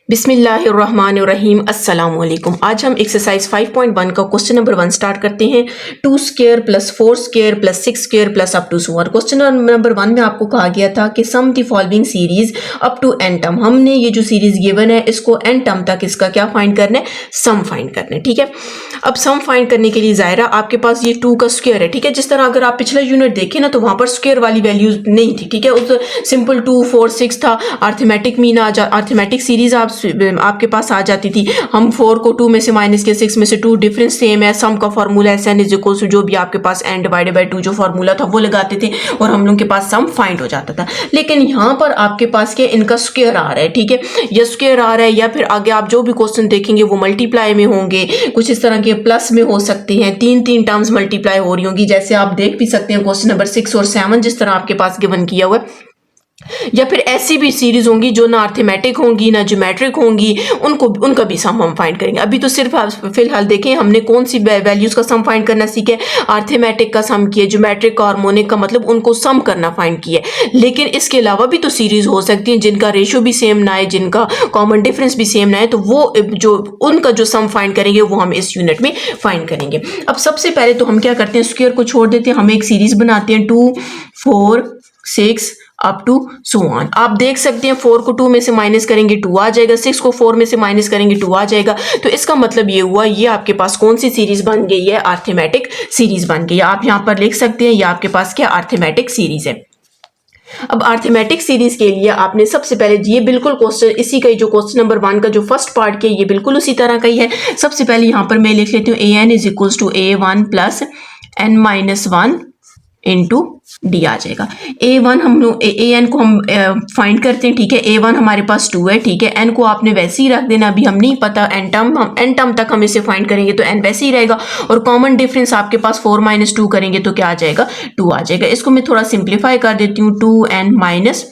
बिस्मिल्लाहिर्रहमानिर्रहीम अस्सलाम वालेकुम। आज हम एक्सरसाइज 5.1 का क्वेश्चन नंबर 1 स्टार्ट करते हैं। 2 square plus 4 square plus 6 square plus up to 1। Question number 1 में आपको कहा गया था कि sum the following series up to n term. हमने ये जो सीरीज गिवन है इसको एन टर्म तक इसका क्या फाइंड करना है, सम फाइंड करना है। ठीक है, अब सम फाइंड करने के लिए ज़ाहिरा आपके पास ये 2 का स्क्वायर है। ठीक है, जिस तरह अगर आप पिछला यूनिट देखें ना तो वहां पर स्क्वायर वाली वैल्यूज नहीं थी। ठीक है, उस सिंपल 2 4 6 था। अर्थमेटिक मीन अर्थमेटिक सीरीज आपके पास आ जाती थी। हम 4 को 2 में से माइनस किया, 6 में से 2, डिफरेंस सेम है। सम का फॉर्मूला है n इज इक्वल टू जो भी आपके पास n डिवाइडेड बाय 2 जो फॉर्मूला था वो लगाते थे और हम लोग के पास सम फाइंड हो जाता था। लेकिन यहाँ पर आपके पास क्या, इनका स्क्वायर आ रहा है। ठीक है, या स्क्वायर आ रहा है या फिर आगे आप जो भी क्वेश्चन देखेंगे वो मल्टीप्लाई में होंगे, कुछ इस तरह के प्लस में हो सकते हैं। 3 टर्म्स मल्टीप्लाई हो रही होंगी, जैसे आप देख भी सकते हैं क्वेश्चन नंबर 6 और 7 जिस तरह आपके पास गिवन किया हुआ है। या फिर ऐसी भी सीरीज होंगी जो ना अर्थमेटिक होंगी ना ज्योमेट्रिक होंगी, उनका भी सम हम फाइंड करेंगे। अभी तो सिर्फ फिलहाल देखें हमने कौन सी वैल्यूज का सम फाइंड करना सीखा है। अर्थमेटिक का सम किया, ज्योमेट्रिक का, हार्मोनिक का, मतलब उनको सम करना फाइंड किया। लेकिन इसके अलावा भी तो सीरीज हो सकती है जिनका रेशियो भी सेम ना है, जिनका कॉमन डिफरेंस भी सेम ना है, तो वो जो उनका जो सम फाइंड करेंगे वो हम इस यूनिट में फाइंड करेंगे। अब सबसे पहले तो हम क्या करते हैं, स्क्वायर को छोड़ देते हैं, हम एक सीरीज बनाते हैं 2 4 6 अप टू सो ऑन। आप देख सकते हैं 4 को 2 में से माइनस करेंगे 2 आ जाएगा, 6 को 4 में से माइनस करेंगे 2 आ जाएगा। तो इसका मतलब ये हुआ, ये आपके पास कौन सी सीरीज बन गई है, अर्थमेटिक सीरीज बन गई है। आप यहां पर लिख सकते हैं ये आपके पास क्या अर्थमेटिक सीरीज है। अब अर्थमेटिक सीरीज के लिए आपने सबसे पहले ये बिल्कुल क्वेश्चन इसी का ही, जो क्वेश्चन नंबर 1 का जो फर्स्ट पार्ट के, ये बिल्कुल उसी तरह का ही है। सबसे पहले यहां पर मैं लिख लेती हूँ an is equal to a1 plus n-1 into d आ जाएगा। a1 हम लोग an को हम फाइंड करते हैं। ठीक है, a1 हमारे पास 2 है। ठीक है, n को आपने वैसे ही रख देना, अभी हम नहीं पता n टर्म तक हम इसे फाइंड करेंगे तो n वैसे ही रहेगा। और कॉमन डिफरेंस आपके पास 4 - 2 करेंगे तो क्या आ जाएगा, 2 आ जाएगा। इसको मैं थोड़ा सिंप्लीफाई कर देती हूँ, 2n -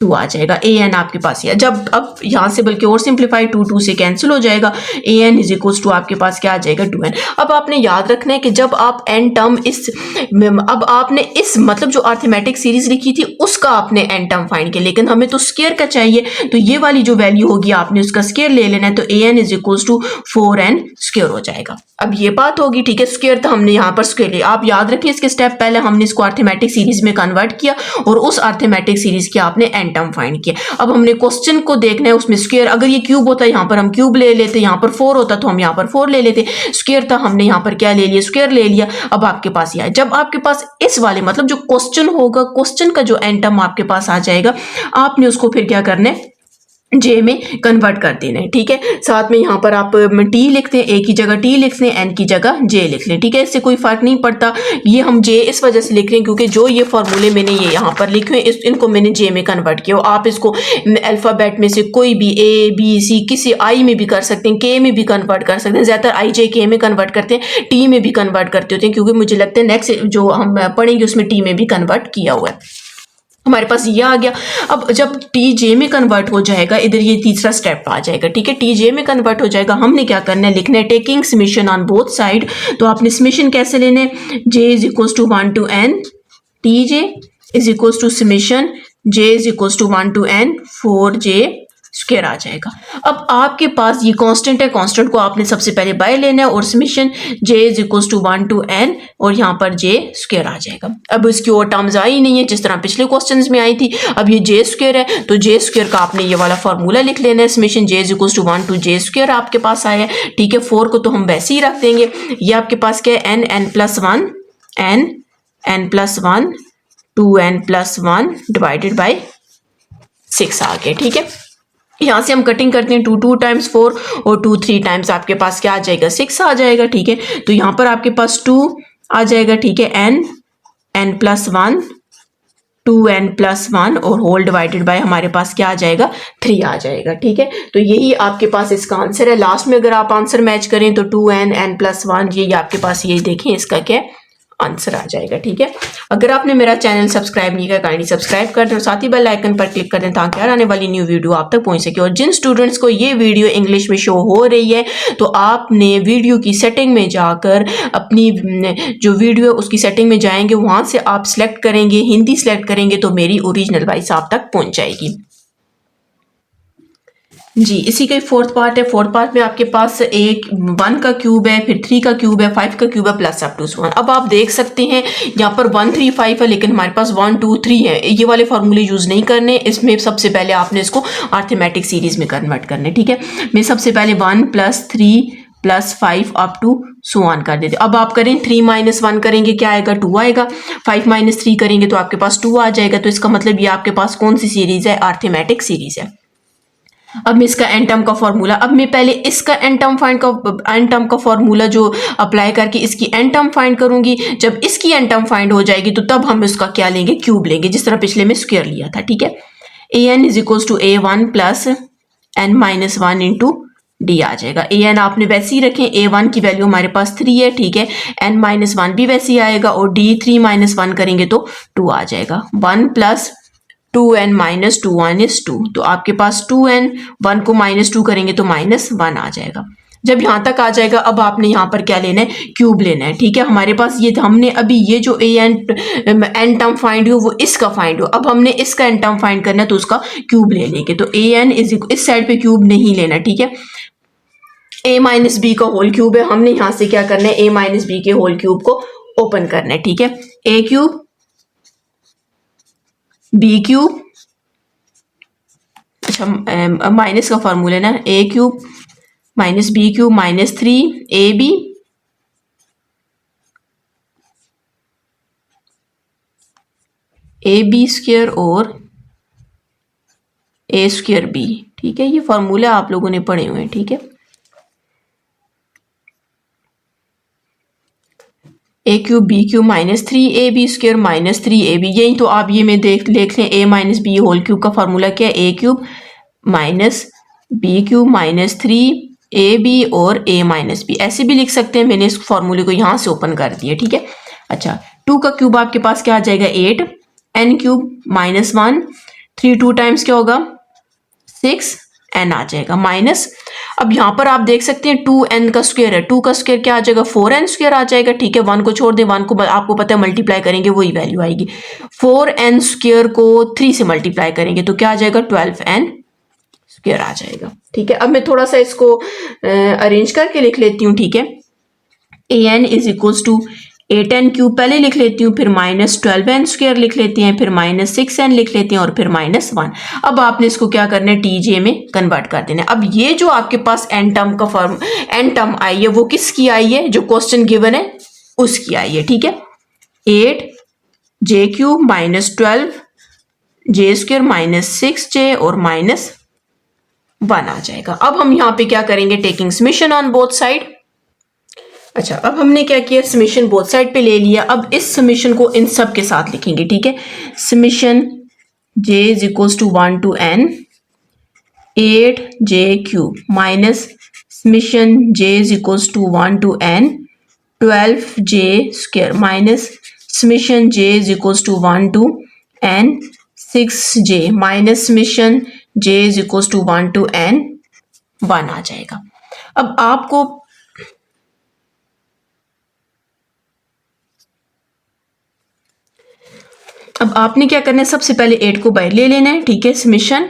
2 आ जाएगा। an आपके पास है, जब अब यहाँ से बल्कि और सिंप्लीफाई 2 से कैंसिल हो जाएगा। an इज इक्वल टू आपके पास क्या आ जाएगा, 2n। अब आपने याद रखना है कि जब आप n टर्म अब आपने इस मतलब जो अर्थमेटिक सीरीज लिखी थी उसका आपने n टर्म फाइंड किया, लेकिन हमें तो स्क्वायर का चाहिए, तो ये वाली जो वैल्यू होगी आपने उसका स्क्वायर ले लेना है। तो an is equal to 4n square हो जाएगा। अब ये बात होगी, ठीक है, स्क्वायर तो हमने यहाँ पर स्क्वायर लिया। आप याद रखिए इसके स्टेप पहले हमने इसको अर्थमेटिक सीरीज में कन्वर्ट किया और उस अर्थमेटिक सीरीज की आपने n टर्म फाइंड किया। अब हमने क्वेश्चन को देखना है, उसमें स्क्वायर अगर ये क्यूब होता यहाँ पर हम क्यूब ले लेते, यहाँ पर 4 होता तो हम यहाँ पर 4 ले लेते। स्क्वायर था, हमने यहाँ पर क्या ले लिया, स्क्वायर ले लिया। अब आपके पास यह है, जब आपके पास इस वाले मतलब जो क्वेश्चन होगा, क्वेश्चन का जो n टर्म आपके पास आ जाएगा, आपने उसको फिर क्या करना है, जे में कन्वर्ट कर देना है। ठीक है, साथ में यहाँ पर आप टी लिखते हैं, ए की जगह टी लिखते हैं, एन की जगह जे लिख लें। ठीक है, इससे कोई फर्क नहीं पड़ता। ये हम जे इस वजह से लिख रहे हैं क्योंकि जो ये फॉर्मूले मैंने ये यहाँ पर लिखे हैं इनको मैंने जे में कन्वर्ट किया। आप इसको अल्फाबेट में से कोई भी ए बी सी किसी आई में भी कर सकते हैं, के में भी कन्वर्ट कर सकते हैं। ज़्यादातर आई जे के में कन्वर्ट करते हैं, टी में भी कन्वर्ट करते होते हैं, क्योंकि मुझे लगता है नेक्स्ट जो हम पढ़ेंगे उसमें टी में भी कन्वर्ट किया हुआ है। हमारे पास ये आ गया। अब जब टी जे में कन्वर्ट हो जाएगा, इधर ये तीसरा स्टेप आ जाएगा। ठीक है, टी जे में कन्वर्ट हो जाएगा, हमने क्या करना है, लिखना है taking summation on both side. तो आपने समेशन कैसे लेने हैं, j is equal to 1 to n, t j is equal to summation j is equal to 1 to n 4j square आ जाएगा। अब आपके पास ये कांस्टेंट है, कांस्टेंट को आपने सबसे पहले बाय लेना है और summation j is equal to 1 to n और यहाँ पर j स्क्वायर आ जाएगा। अब इसकी और टर्म्स आई नहीं है जिस तरह पिछले क्वेश्चंस में आई थी। अब ये j स्क्वायर है तो j स्क्वायर का आपने ये वाला फॉर्मूला लिख लेना है, summation j is equal to 1 to j square आपके पास आया है। ठीक है, 4 को तो हम वैसे ही रख देंगे। ये आपके पास क्या है, n+1 n+1 2n+1 divided by 6 आ गया। ठीक है, यहाँ से हम कटिंग करते हैं, 2 टाइम्स 4 और 2 3 टाइम्स आपके पास क्या आ जाएगा, 6 आ जाएगा। ठीक है, तो यहाँ पर आपके पास 2 आ जाएगा। ठीक है, n+1 2n+1 और होल डिवाइडेड बाय हमारे पास क्या आ जाएगा, 3 आ जाएगा। ठीक है, तो यही आपके पास इसका आंसर है। लास्ट में अगर आप आंसर मैच करें तो 2n n+1 ये आपके पास, ये देखें इसका क्या आंसर आ जाएगा। ठीक है, अगर आपने मेरा चैनल सब्सक्राइब नहीं किया काइंडली सब्सक्राइब कर दें और साथ ही बेल आइकन पर क्लिक कर दें ताकि हर आने वाली न्यू वीडियो आप तक पहुंच सके। और जिन स्टूडेंट्स को ये वीडियो इंग्लिश में शो हो रही है तो आपने वीडियो की सेटिंग में जाकर अपनी जो वीडियो उसकी सेटिंग में जाएंगे, वहां से आप सिलेक्ट करेंगे, हिंदी सिलेक्ट करेंगे तो मेरी ओरिजिनल वॉइस आप तक पहुंच जाएगी। जी, इसी का फोर्थ पार्ट है। फोर्थ पार्ट में आपके पास एक 1 का क्यूब है, फिर 3 का क्यूब है, 5 का क्यूब है, प्लस अप टू 1। अब आप देख सकते हैं यहाँ पर 1 3 5 है, लेकिन हमारे पास 1 2 3 है। ये वाले फॉर्मूले यूज नहीं करने, इसमें सबसे पहले आपने इसको अरिथमेटिक सीरीज में कन्वर्ट करने। ठीक है, मैं सबसे पहले 1 + 3 + 5 अप टू सो ऑन कर देते। अब आप करें 3 - 1 करेंगे, क्या आएगा? 2 आएगा। 5 - 3 करेंगे तो आपके पास 2 आ जाएगा। तो इसका मतलब ये आपके पास कौन सी सीरीज है? अरिथमेटिक सीरीज है। अब मैं इसका एन टर्म का फॉर्मूला, अब मैं पहले इसका एन टर्म का फॉर्मूला जो अप्लाई करके इसकी एन टर्म फाइंड करूंगी। जब इसकी एन टर्म फाइंड हो जाएगी तो तब हम इसका क्या लेंगे? क्यूब लेंगे, जिस तरह पिछले में स्क्वायर लिया था। ठीक है, an = a1 + n - 1 into d आ जाएगा। an आपने वैसे ही रखें, a1 की वैल्यू हमारे पास 3 है। ठीक है, n - 1 भी वैसे ही आएगा और d 3 - 1 करेंगे तो 2 आ जाएगा। 1 + 2n - 2 is 2। तो आपके पास 2n, 1 को -2 करेंगे तो -1 आ जाएगा। जब यहाँ तक आ जाएगा, अब आपने यहाँ पर क्या लेना है? क्यूब लेना है। ठीक है, हमारे पास ये हमने अभी ये जो एन टर्म फाइंड हो वो इसका फाइंड हो। अब हमने इसका एन टर्म फाइंड करना है तो उसका क्यूब ले लेंगे। तो an इस साइड पे क्यूब नहीं लेना। ठीक है, a - b का होल क्यूब है। हमने यहाँ से क्या करना है? a - b के होल क्यूब को ओपन करना है। ठीक है, a क्यूब b क्यूब, अच्छा माइनस का फॉर्मूला ना, a cube - b cube -3ab square और a² b। ठीक है, ये फॉर्मूला आप लोगों ने पढ़े हुए हैं। ठीक है, a cube b cube -3ab square -3ab। यही तो आप ये में देख लें, a - b होल क्यूब का फॉर्मूला क्या है? a cube -b cube -3ab और a - b। ऐसे भी लिख सकते हैं, मैंने इस फॉर्मूले को यहाँ से ओपन कर दिया। ठीक है, अच्छा 2 का क्यूब आपके पास क्या आ जाएगा? 8, n क्यूब -1, 3 2 टाइम्स क्या होगा? 6 n आ जाएगा माइनस। अब यहाँ पर आप देख सकते हैं 2n का स्क्वायर है, 2 का स्क्वायर क्या आ जाएगा? 4n² आ जाएगा। ठीक है, 1 को छोड़ दें, 1 को आपको पता है मल्टीप्लाई करेंगे वही वैल्यू आएगी। 4n² को 3 से मल्टीप्लाई करेंगे तो क्या आ जाएगा? 12n² आ जाएगा। ठीक है, अब मैं थोड़ा सा इसको अरेंज करके लिख लेती हूँ। ठीक है, an = 8n क्यूब पहले लिख लेती हूँ, फिर -12n² लिख लेते हैं, फिर -6n लिख लेते हैं और फिर -1। अब आपने इसको क्या करना है? tj में कन्वर्ट कर देना है। अब ये जो आपके पास एन टर्म आई है वो किसकी आई है? जो क्वेश्चन गिवन है उसकी आई है। ठीक है, 8j क्यूब -12 j² -6j और -1 आ जाएगा। अब हम यहाँ पे क्या करेंगे? Taking summation on both side. अच्छा, अब हमने क्या किया? समेशन बोथ साइड पे ले लिया। अब इस समेशन को इन सब के साथ लिखेंगे। ठीक है, summation j = 1 to n 8j cube minus summation j = 1 to n 12j² minus summation j = 1 to n 6j minus summation j = 1 to n 1 आ जाएगा। अब आपको अब आपने क्या करना है? सबसे पहले 8 को बाहर ले लेना है। ठीक है, समेशन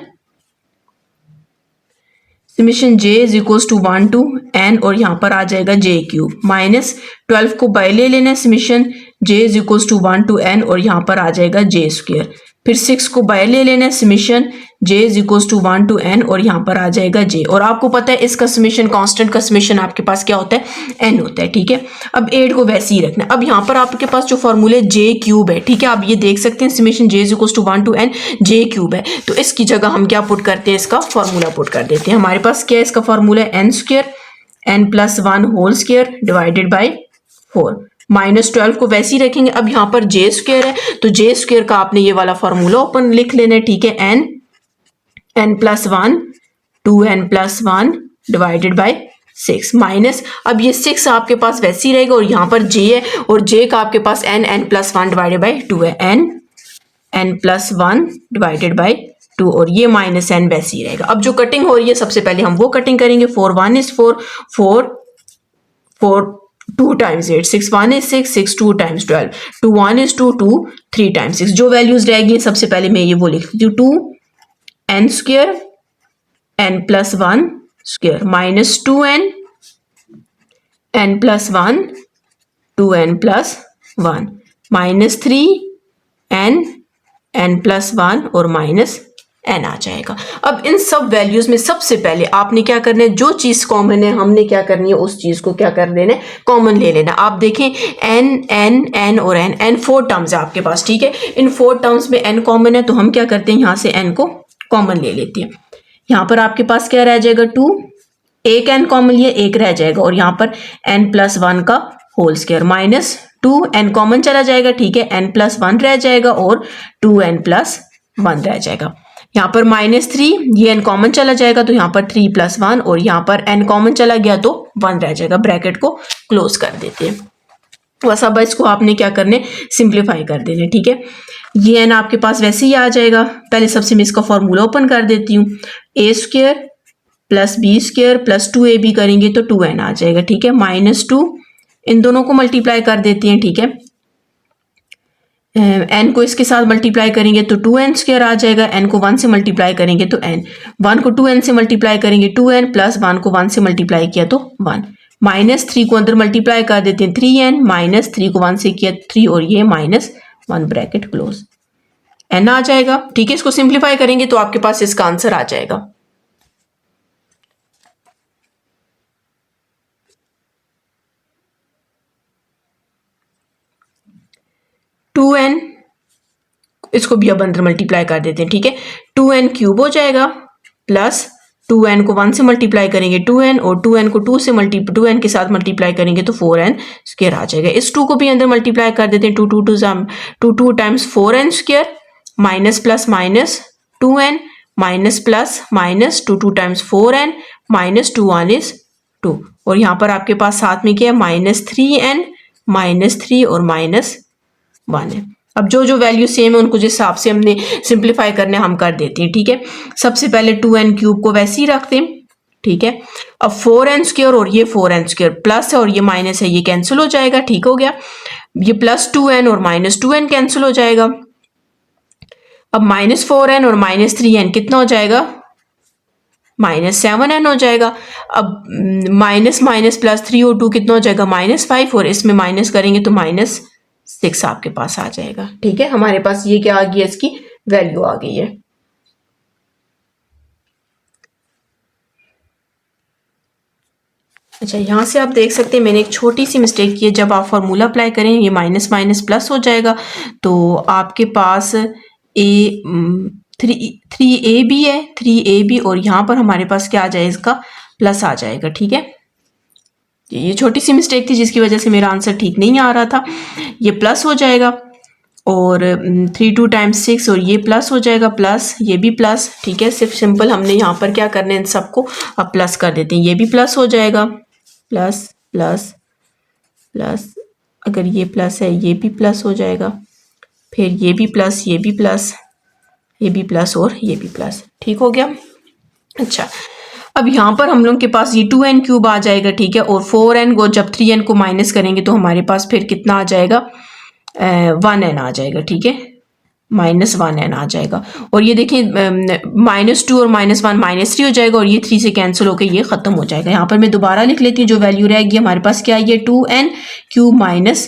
j = 1 to n और यहाँ पर आ जाएगा j क्यूब माइनस 12 को बाहर ले लेना है। समेशन j = 1 to n और यहाँ पर आ जाएगा j²। फिर 6 को बाहर ले लेना है। समेशन j = 1 to n और यहाँ पर आ जाएगा j। और आपको पता है इसका समेशन, कांस्टेंट का समेशन आपके पास क्या होता है? n होता है। ठीक है, अब 8 को वैसे ही रखना। अब यहाँ पर आपके पास जो फॉर्मूले j क्यूब है, ठीक है, आप ये देख सकते हैं summation j = 1 to n j cube है। तो इसकी जगह हम क्या पुट करते हैं? इसका फॉर्मूला पुट कर देते हैं। हमारे पास क्या है? इसका formula n² n + 1 whole square divided by 4 -12 को वैसे ही रखेंगे। अब यहाँ पर j² है तो j² का आपने ये वाला फॉर्मूला ओपन लिख लेना है। ठीक है, n + 1 2n + 1 divided by 6 minus, अब ये 6 आपके पास वैसे ही रहेगा और यहाँ पर j है और j का आपके पास n + 1 डिवाइडेड बाई 2 है। n + 1 डिवाइडेड बाई 2 और ये -n वैसे ही रहेगा। अब जो कटिंग हो रही है सबसे पहले हम वो कटिंग करेंगे। 4 1 is 4 4 4 2 times 8 6 1 is 6 6 2 times 12 2 1 is 2 2 3 times 6। जो वैल्यूज रहेगी सबसे पहले मैं ये वो लिख देती हूँ। 2n² n plus one square minus 2n n plus one 2n plus one minus 3n n plus one और माइनस n आ जाएगा। अब इन सब वैल्यूज में सबसे पहले आपने क्या करना है, जो चीज कॉमन है हमने क्या करनी है, उस चीज को क्या कर देना है, कॉमन ले लेना। आप देखें n n n और n 4 टर्म्स है आपके पास, ठीक है। इन 4 टर्म्स में n कॉमन है तो हम क्या करते हैं, यहाँ से n को कॉमन ले लेते हैं। यहाँ पर आपके पास क्या रह जाएगा 2, एक n कॉमन लिया, एक रह जाएगा, और यहाँ पर n प्लस वन का whole square minus 2n common चला जाएगा, ठीक है, n प्लस वन रह जाएगा और 2n प्लस वन रह जाएगा। यहाँ पर माइनस 3, ये n कॉमन चला जाएगा तो यहाँ पर 3 प्लस वन, और यहाँ पर n कॉमन चला गया तो 1 रह जाएगा। ब्रैकेट को क्लोज कर देते हैं। बस अब इसको आपने क्या करने, सिंप्लीफाई कर देने, ठीक है। ये n आपके पास वैसे ही आ जाएगा। पहले सबसे मैं इसका फॉर्मूला ओपन कर देती हूँ। a square plus b square plus 2ab करेंगे तो 2n आ जाएगा, ठीक है, माइनस 2, इन दोनों को मल्टीप्लाई कर देते हैं, ठीक है। n को इसके साथ मल्टीप्लाई करेंगे तो 2n स्क्वायर आ जाएगा, n को 1 से मल्टीप्लाई करेंगे तो n, 1 को 2n से मल्टीप्लाई करेंगे 2n, प्लस 1 को 1 से मल्टीप्लाई किया तो 1, माइनस 3 को अंदर मल्टीप्लाई कर देते हैं 3n, माइनस 3 को 1 से किया 3 और ये माइनस 1, ब्रैकेट क्लोज, n आ जाएगा, ठीक है। इसको सिंप्लीफाई करेंगे तो आपके पास इसका आंसर आ जाएगा। टू एन, इसको भी अब अंदर मल्टीप्लाई कर देते हैं, ठीक है। 2n क्यूब हो जाएगा प्लस 2n को 1 से मल्टीप्लाई करेंगे 2n, और 2n को 2n के साथ मल्टीप्लाई करेंगे तो 4n स्क्वायर आ जाएगा। इस 2 को भी अंदर मल्टीप्लाई कर देते हैं, 2 times 4n square, minus plus minus 2n, minus plus minus 2 times 4n, minus 2 1 is 2, और यहाँ पर आपके पास साथ में क्या है, माइनस 3n, माइनस 3 और माइनस 1 है। अब जो जो वैल्यू सेम है उनको जिस हिसाब से हमने सिंप्लीफाई करने हम कर देते हैं, ठीक है। सबसे पहले 2n क्यूब को वैसे ही रखते हैं, ठीक है। अब 4n स्क्वायर और ये 4n स्क्वायर प्लस है और ये माइनस है, ये कैंसिल हो जाएगा, ठीक हो गया। ये प्लस 2n और माइनस 2n कैंसिल हो जाएगा। अब माइनस 4n और माइनस 3n कितना हो जाएगा, माइनस 7n हो जाएगा। अब माइनस माइनस प्लस 3 और 2 कितना हो जाएगा, माइनस 5, और इसमें माइनस करेंगे तो माइनस 6 आपके पास आ जाएगा, ठीक है। हमारे पास ये क्या आ गया, इसकी वैल्यू आ गई है। अच्छा, यहाँ से आप देख सकते हैं मैंने एक छोटी सी मिस्टेक की है। जब आप फॉर्मूला अप्लाई करें ये माइनस माइनस प्लस हो जाएगा, तो आपके पास 3ab है, 3ab, और यहाँ पर हमारे पास क्या आ जाएगा, इसका प्लस आ जाएगा, ठीक है। ये छोटी सी मिस्टेक थी जिसकी वजह से मेरा आंसर ठीक नहीं आ रहा था। ये प्लस हो जाएगा, और 3 2 टाइम्स 6, और ये प्लस हो जाएगा, प्लस ये भी प्लस, ठीक है। सिर्फ सिंपल हमने यहाँ पर क्या करना है, इन सबको अब प्लस कर देते हैं। ये भी प्लस हो जाएगा, प्लस प्लस प्लस, अगर ये प्लस है ये भी प्लस हो जाएगा, फिर ये भी प्लस, ये भी प्लस, ये भी प्लस और ये भी प्लस, ठीक हो गया। अच्छा, अब यहाँ पर हम लोग के पास ये 2n क्यूब आ जाएगा, ठीक है, और 4n को जब 3n को माइनस करेंगे तो हमारे पास फिर कितना आ जाएगा, 1n आ जाएगा, ठीक है, माइनस 1n आ जाएगा। और ये देखिए माइनस 2 और माइनस 1 माइनस 3 हो जाएगा, और ये 3 से कैंसिल होकर ये खत्म हो जाएगा। यहाँ पर मैं दोबारा लिख लेती हूँ, जो वैल्यू रहेगी हमारे पास क्या है, 2n क्यूब माइनस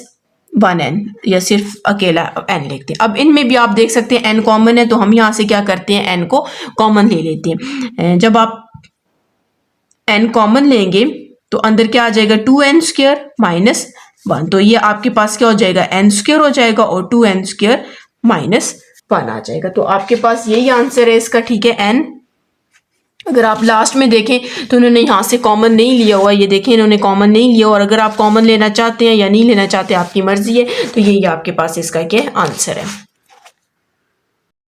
1n, या सिर्फ अकेला n लिखते हैं। अब इनमें भी आप देख सकते हैं n कॉमन है, तो हम यहाँ से क्या करते हैं, n को कॉमन ले लेते हैं। जब आप n कॉमन लेंगे तो अंदर क्या आ जाएगा, 2n स्क्वायर माइनस 1, तो ये आपके पास क्या हो जाएगा, n स्क्वायर हो जाएगा, और 2n स्क्वायर माइनस 1 आ जाएगा। तो आपके पास यही आंसर है इसका, ठीक है, n। अगर आप लास्ट में देखें तो इन्होंने यहाँ से कॉमन नहीं लिया हुआ, ये देखें इन्होंने कॉमन नहीं लिया, और अगर आप कॉमन लेना चाहते हैं या नहीं लेना चाहते आपकी मर्जी है, तो यही आपके पास इसका क्या आंसर है।